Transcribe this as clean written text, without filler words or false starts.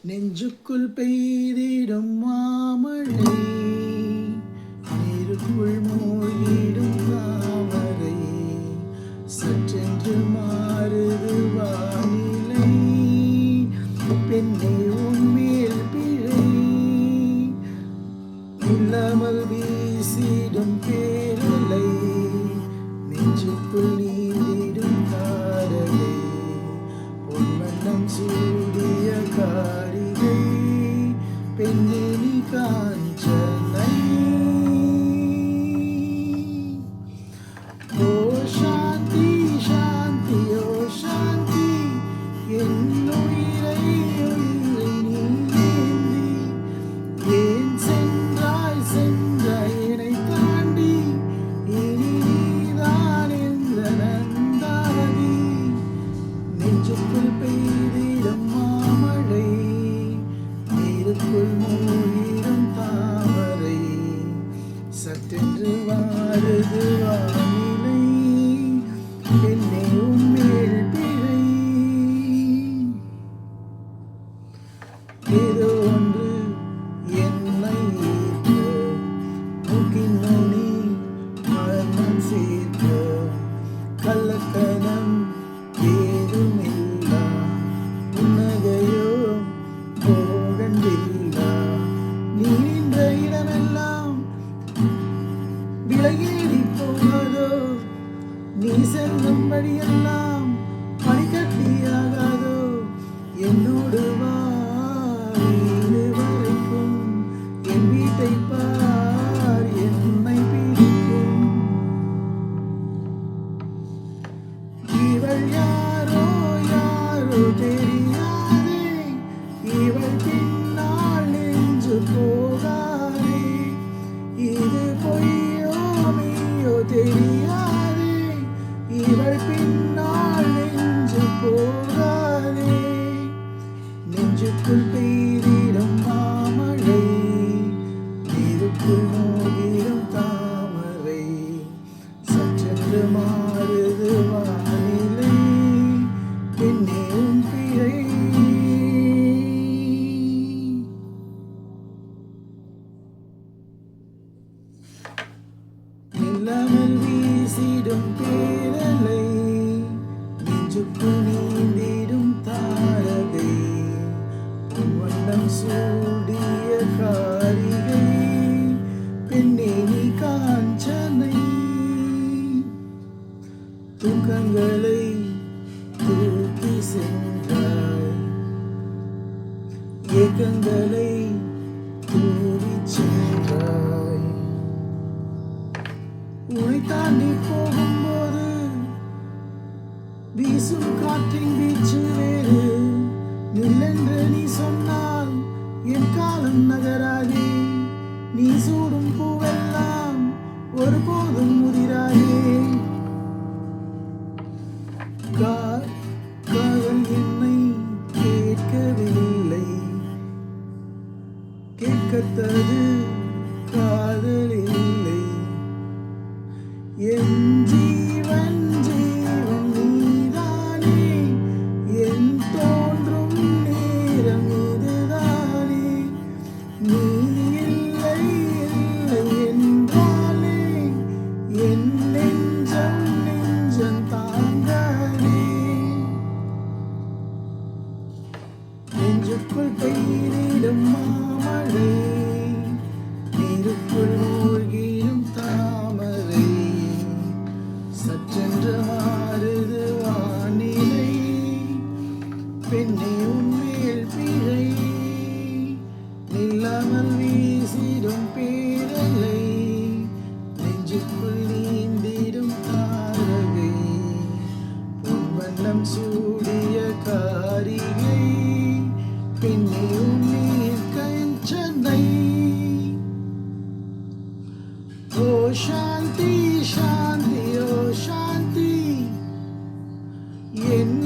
நெஞ்சுக்குள் பெய்திடும் மாமழை, நீருக்குள் மூழ்கிடும் தாமரை, சற்றென்று மாறுது வானிலை. பெண்ணே உன்மேல் பிழை, இல்லாமல் வீசிடும் பேரலை, நெஞ்சுக்குள் நீந்திடும் தாரலை, பொன்வண்ணம் சூடிய காரிகை, பெண்ணே நீ காஞ்சனை. ஓ சாந்தி சாந்தி ஓ சாந்தி, என் உயிரை உயிரை நீ ஏந்தி, ஏன் சென்றாய் சென்றாய் என்னை தாண்டி, இனி நீதான் எந்த நந்தாதி. நெஞ்சுக்குள் பெய்திடும் மாமழை, நீருக்குள் மூழ்கிடும் தாமரை, சற்றென்று வாருது வானிலை, பெண்ணே உன்மேல் பிழை. ஏதோ ஒன்று என்னை ஈர்க்க, மூக்கின் நுனி மர்மம் சேர்க்க, கள்ளத்தனம் ஏதுமில்லா புன்னகையோ போகண்டில்லா. நீ நின்ற இடமெல்லாம் விலகேறி போகாதோ, நீ செல்லும் வழியெல்லாம் பனிக்கட்டியாகாதோ. என்னோடு வா வீடு வரைக்கும், என் வீட்டை பார் என்னை பிடிக்கும். இவள் யாரோ யாரோ தெரியாதே, இவள் பின்னால் நெஞ்சு போகாதே, இது பொய்யோ மெய்யோ தெரியாதே, இவள் பின்னால் நெஞ்சு போகாதே. நெஞ்சுக்குள் பெய்திடும் மாமழை, நீருக்குள் மூழ்கிடும் தாமரை, சற்றென்று மாறுது வானிலை, பெண்ணே உன் பிழை. நில்லாமல் வீசிடும் பேரலை, நெஞ்சுக்குள் நீந்திடும் தாரகை, பொன்வண்ணம் சூடிய காரிகை, பெண்ணே நீ காஞ்சனை. தூக்கங்களை தூக்கி சென்றாய், ஏக்கங்களை தூவி சென்றாய். உன்னை தாண்டி போகும்போது வீசும் காற்றின் வீச்சு வேறு, நில்லென்று நீ சொன்னால் என் காலம் நகராதே, நீ சூடும் பூவெல்லாம் ஒருபோதும் முதிராதே. காதல் என்னை கேட்கவில்லை, கேட்கத்தது காதல் இல்லை. என் ஜீவன் ஜீவன் நீதானே, என் தோன்றும் நேரம் இதுதானே, நீ இல்லை இல்லை என்றாலே என் நெஞ்சம் நெஞ்சம் தாங்காதே. நெஞ்சுக்குள் பெய்திடும் மாமழை, நீருக்குள் மூழ்கிடும் தாமரை, சற்றென்று மாறுது வானிலை, பெண்ணே உன்மேல் பிழை. நில்லாமல் வீசிடும் பேரலை, நெஞ்சுக்குள் நீந்திடும் தாரகை, பொன்வண்ணம் சூடிய காரிகை, பெண்ணே உன்மேல் காஞ்சனை. ஓ சாந்தி சாந்தி ஓ சாந்தி, என்